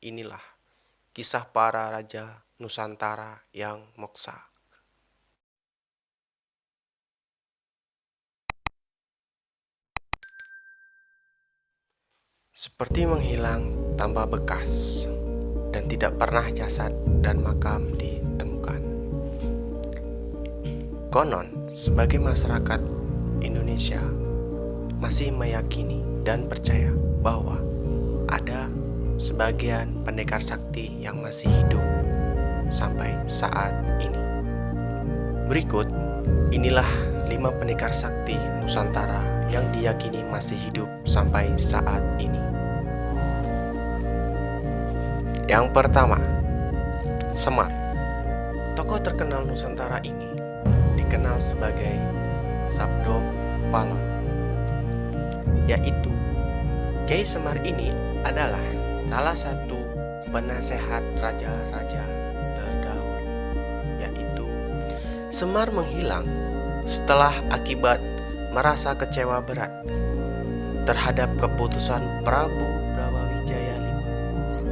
inilah kisah para raja Nusantara yang moksa. Seperti menghilang tanpa bekas dan tidak pernah jasad dan makam ditemukan. Konon, sebagai masyarakat Indonesia masih meyakini dan percaya bahwa ada sebagian pendekar sakti yang masih hidup sampai saat ini. Berikut, inilah 5 pendekar sakti Nusantara yang diyakini masih hidup sampai saat ini. Yang pertama, Semar. Tokoh terkenal Nusantara ini dikenal sebagai Sabdo Palon, yaitu Kiai Semar ini adalah salah satu penasehat raja-raja terdahulu, yaitu Semar menghilang setelah akibat merasa kecewa berat terhadap keputusan Prabu Brawijaya V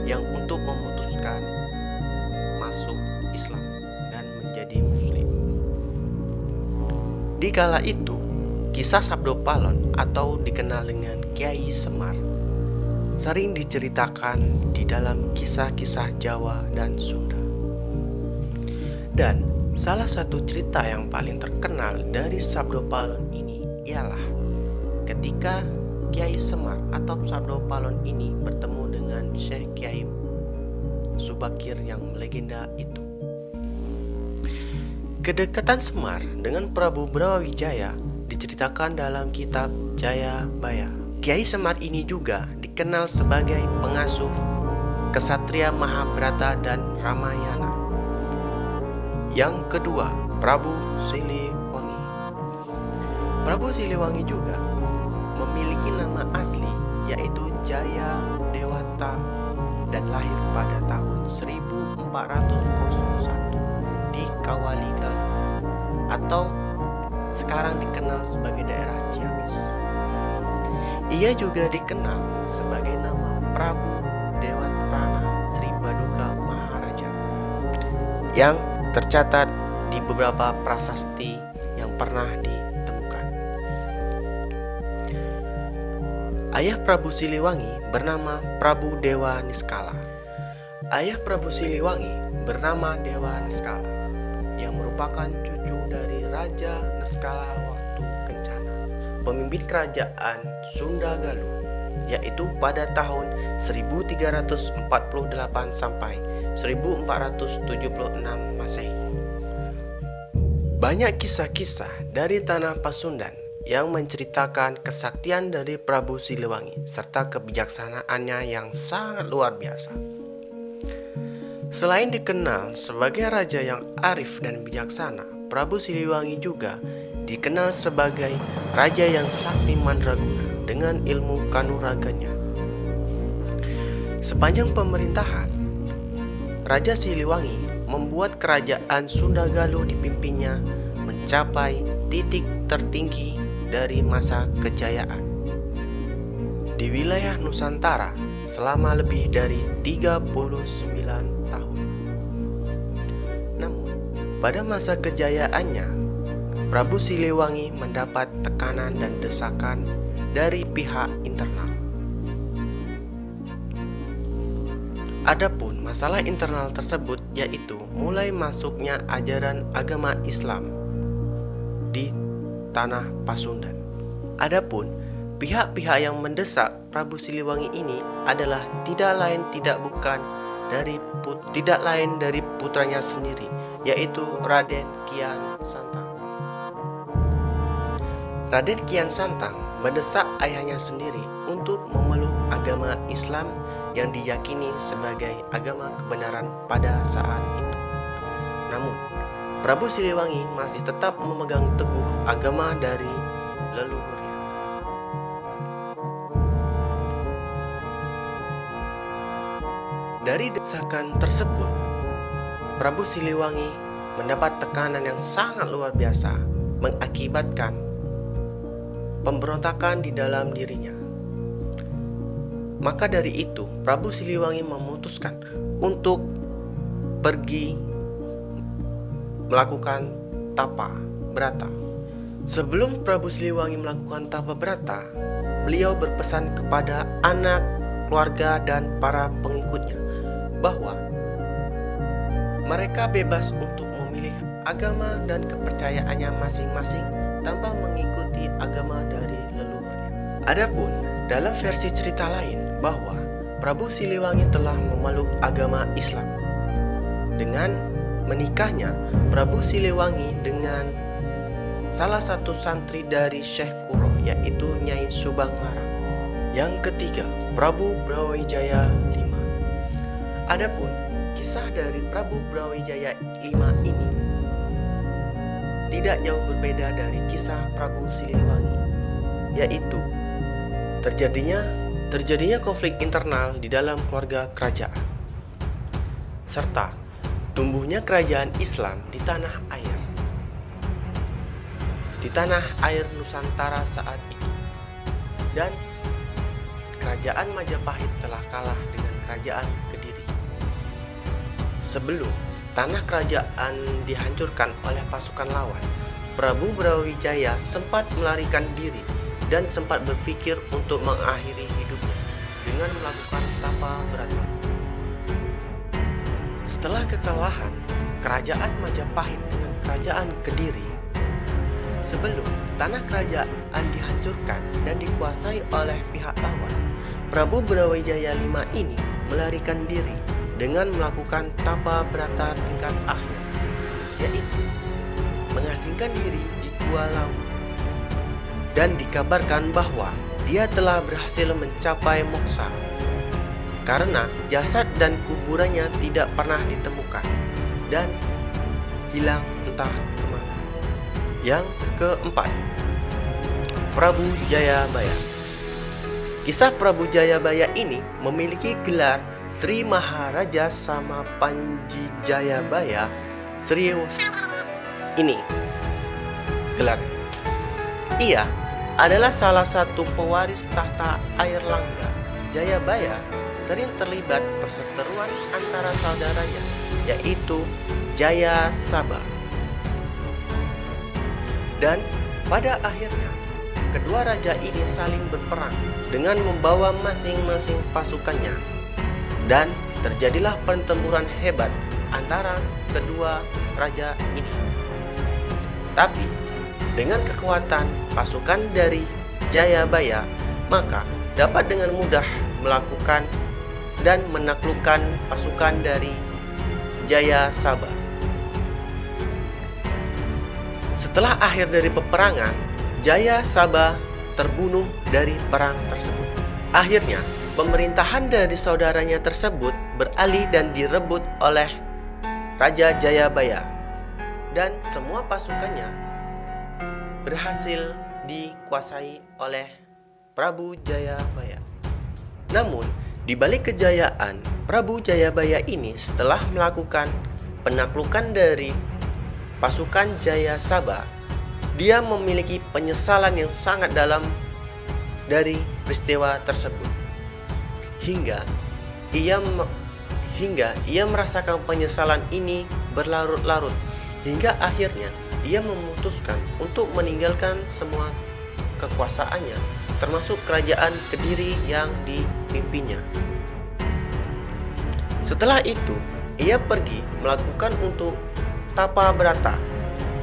yang untuk memutuskan masuk Islam dan menjadi Muslim. Di kala itu, kisah Sabdo Palon atau dikenal dengan Kiai Semar sering diceritakan di dalam kisah-kisah Jawa dan Sunda. Dan salah satu cerita yang paling terkenal dari Sabdo Palon ini ialah ketika Kiai Semar atau Sabdo Palon ini bertemu dengan Syekh Kiai Subakir yang legenda itu. Kedekatan Semar dengan Prabu Brawijaya diceritakan dalam kitab Jayabaya. Kiai Semar ini juga dikenal sebagai pengasuh Kesatria Mahabharata dan Ramayana. Yang kedua, Prabu Siliwangi. Prabu Siliwangi juga memiliki nama asli yaitu Jaya Dewata dan lahir pada tahun 1401 di Kawaligalu atau sekarang dikenal sebagai daerah Ciamis. Ia juga dikenal sebagai nama Prabu Dewatrana Sri Baduka Maharaja yang tercatat di beberapa prasasti yang pernah ditemukan. Ayah Prabu Siliwangi bernama Prabu Dewa Niskala. Ayah Prabu Siliwangi bernama Dewa Niskala yang merupakan cucu dari Raja Niskala waktu Kencana, pemimpin kerajaan Sunda Galuh, yaitu pada tahun 1348 sampai 1476 Masehi. Banyak kisah-kisah dari tanah Pasundan yang menceritakan kesaktian dari Prabu Siliwangi serta kebijaksanaannya yang sangat luar biasa. Selain dikenal sebagai raja yang arif dan bijaksana, Prabu Siliwangi juga dikenal sebagai raja yang sakti mandraguna dengan ilmu kanuraganya. Sepanjang pemerintahan, Raja Siliwangi membuat kerajaan Sunda Galuh dipimpinnya mencapai titik tertinggi dari masa kejayaan di wilayah Nusantara selama lebih dari 39 tahun. Namun, pada masa kejayaannya, Prabu Siliwangi mendapat tekanan dan desakan dari pihak internal. Adapun masalah internal tersebut yaitu mulai masuknya ajaran agama Islam di tanah Pasundan. Adapun pihak-pihak yang mendesak Prabu Siliwangi ini adalah tidak lain dari putranya sendiri, yaitu Raden Kian Santang. Raden Kian Santang mendesak ayahnya sendiri untuk memeluk agama Islam yang diyakini sebagai agama kebenaran pada saat itu. Namun, Prabu Siliwangi masih tetap memegang teguh agama dari leluhurnya. Dari desakan tersebut, Prabu Siliwangi mendapat tekanan yang sangat luar biasa, mengakibatkan pemberontakan di dalam dirinya. Maka dari itu, Prabu Siliwangi memutuskan untuk pergi melakukan tapa brata. Sebelum Prabu Siliwangi melakukan tapa brata, beliau berpesan kepada anak, keluarga, dan para pengikutnya bahwa mereka bebas untuk memilih agama dan kepercayaannya masing-masing tanpa mengikuti agama dari leluhurnya. Adapun dalam versi cerita lain bahwa Prabu Siliwangi telah memeluk agama Islam. Dengan menikahnya Prabu Siliwangi dengan salah satu santri dari Syekh Kuro, yaitu Nyai Subang Larang. Yang ketiga, Prabu Brawijaya V. Adapun kisah dari Prabu Brawijaya V ini tidak jauh berbeda dari kisah Prabu Siliwangi, yaitu terjadinya konflik internal di dalam keluarga kerajaan, serta tumbuhnya kerajaan Islam di tanah air Nusantara saat itu. Dan kerajaan Majapahit telah kalah dengan kerajaan Kediri. Sebelum tanah kerajaan dihancurkan oleh pasukan lawan, Prabu Brawijaya sempat melarikan diri dan sempat berpikir untuk mengakhiri hidupnya dengan melakukan tapa brata. Setelah kekalahan kerajaan Majapahit dengan kerajaan Kediri, sebelum tanah kerajaan dihancurkan dan dikuasai oleh pihak lawan, Prabu Brawijaya V ini melarikan diri dengan melakukan tapa brata tingkat akhir, yaitu mengasingkan diri di Gua Lawu. Dan dikabarkan bahwa dia telah berhasil mencapai moksa karena jasad dan kuburannya tidak pernah ditemukan dan hilang entah kemana. Yang keempat, Prabu Jayabaya. Kisah Prabu Jayabaya ini memiliki gelar Sri Maharaja Samapanji Jayabaya Sriwasana. Ini gelarnya. Ia adalah salah satu pewaris tahta Air Langga. Jayabaya sering terlibat perseteruan antara saudaranya, yaitu Jayasabha. Dan pada akhirnya kedua raja ini saling berperang dengan membawa masing-masing pasukannya, dan terjadilah pertempuran hebat antara kedua raja ini. Tapi dengan kekuatan pasukan dari Jayabaya, maka dapat dengan mudah melakukan dan menaklukkan pasukan dari Jayasabha. Setelah akhir dari peperangan, Jayasabha terbunuh dari perang tersebut. Akhirnya, pemerintahan dari saudaranya tersebut beralih dan direbut oleh Raja Jayabaya, dan semua pasukannya berhasil dikuasai oleh Prabu Jayabaya. Namun, di balik kejayaan Prabu Jayabaya ini, setelah melakukan penaklukan dari pasukan Jayasabha, dia memiliki penyesalan yang sangat dalam dari peristiwa tersebut. Hingga ia merasakan penyesalan ini berlarut-larut, hingga akhirnya ia memutuskan untuk meninggalkan semua kekuasaannya, termasuk kerajaan Kediri yang dipimpinnya. Setelah itu, ia pergi melakukan untuk tapa brata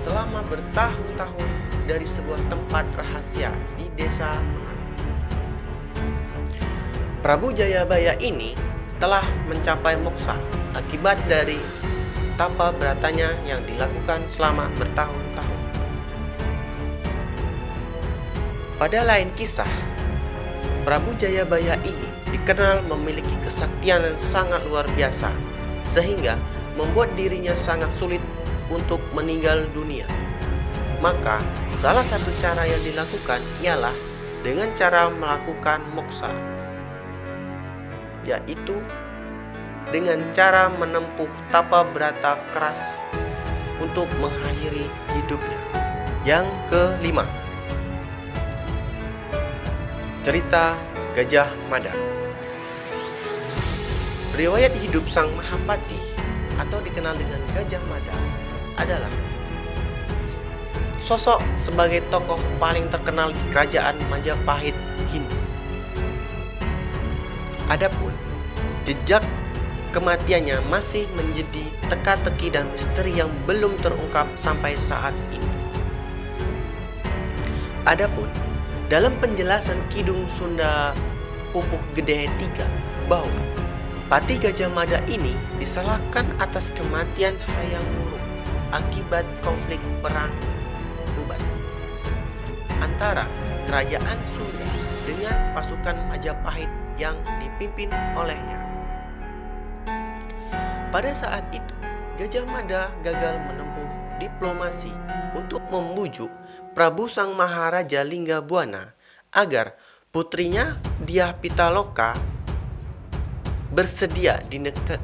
selama bertahun-tahun dari sebuah tempat rahasia di desa Menang. Prabu Jayabaya ini telah mencapai moksa akibat dari tapa bratanya yang dilakukan selama bertahun-tahun. Pada lain kisah, Prabu Jayabaya ini dikenal memiliki kesaktian yang sangat luar biasa, sehingga membuat dirinya sangat sulit untuk meninggal dunia. Maka salah satu cara yang dilakukan ialah dengan cara melakukan moksa, yaitu dengan cara menempuh tapa brata keras untuk mengakhiri hidupnya. Yang kelima, cerita Gajah Mada. Riwayat hidup Sang Mahapati atau dikenal dengan Gajah Mada adalah sosok sebagai tokoh paling terkenal di kerajaan Majapahit Hindu. Adapun jejak kematiannya masih menjadi teka-teki dan misteri yang belum terungkap sampai saat ini. Adapun dalam penjelasan Kidung Sunda Pupuh Gede III bahwa Pati Gajah Mada ini disalahkan atas kematian Hayam Wuruk akibat konflik perang Tuban antara kerajaan Sunda dengan pasukan Majapahit yang dipimpin olehnya. Pada saat itu, Gajah Mada gagal menempuh diplomasi untuk membujuk Prabu Sang Maharaja Linggabuana agar putrinya Dyah Pitaloka bersedia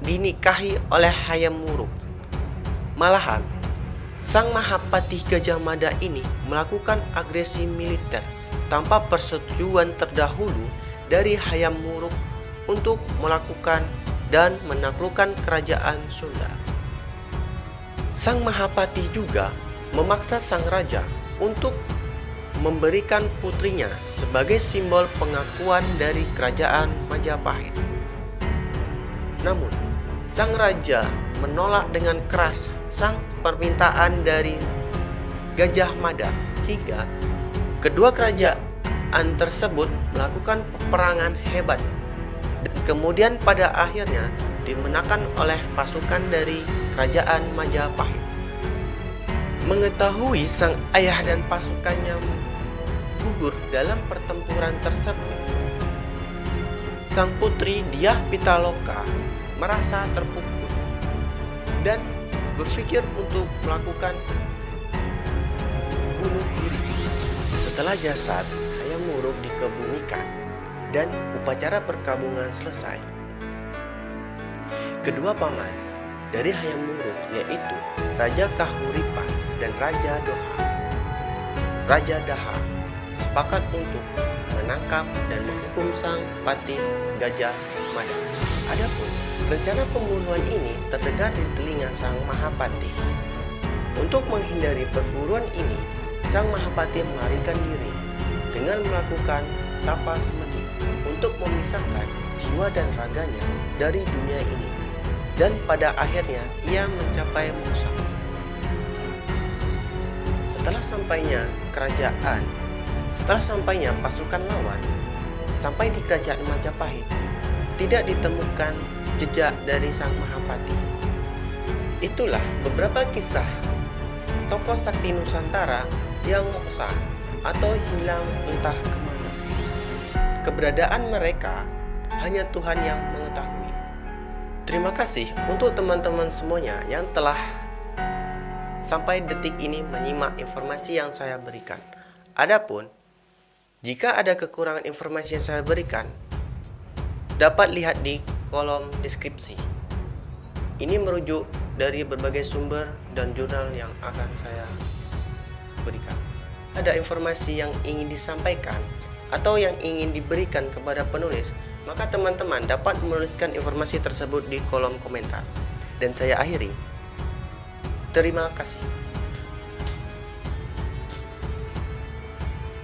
dinikahi oleh Hayam Wuruk. Malahan, Sang Mahapati Gajah Mada ini melakukan agresi militer tanpa persetujuan terdahulu dari Hayam Wuruk untuk melakukan dan menaklukkan kerajaan Sunda. Sang Mahapati juga memaksa sang raja untuk memberikan putrinya sebagai simbol pengakuan dari kerajaan Majapahit. Namun, sang raja menolak dengan keras sang permintaan dari Gajah Mada hingga kedua kerajaan tersebut melakukan peperangan hebat dan kemudian pada akhirnya dimenangkan oleh pasukan dari kerajaan Majapahit. Mengetahui sang ayah dan pasukannya gugur dalam pertempuran tersebut, sang putri Dyah Pitaloka merasa terpukul dan berpikir untuk melakukan bunuh diri. Setelah jasad Hayam Wuruk dikebumikan dan upacara perkabungan selesai, kedua paman dari Hayam Wuruk yaitu Raja Kahuripan dan Raja Daha sepakat untuk menangkap dan menghukum sang Pati Gajah Mada. Adapun rencana pembunuhan ini terdengar di telinga Sang Mahapati. Untuk menghindari perburuan ini, Sang Mahapati melarikan diri dengan melakukan tapa semedi untuk memisahkan jiwa dan raganya dari dunia ini. Dan pada akhirnya ia mencapai moksa. Setelah sampainya pasukan lawan sampai di kerajaan Majapahit, tidak ditemukan jejak dari Sang Mahapati. Itulah beberapa kisah tokoh sakti Nusantara yang moksa atau hilang entah kemana. Keberadaan mereka hanya Tuhan yang mengetahui. Terima kasih untuk teman-teman semuanya yang telah sampai detik ini menyimak informasi yang saya berikan. Adapun jika ada kekurangan informasi yang saya berikan, dapat lihat di kolom deskripsi. Ini merujuk dari berbagai sumber dan jurnal yang akan saya berikan. Ada informasi yang ingin disampaikan atau yang ingin diberikan kepada penulis, maka teman-teman dapat menuliskan informasi tersebut di kolom komentar. Dan saya akhiri. Terima kasih.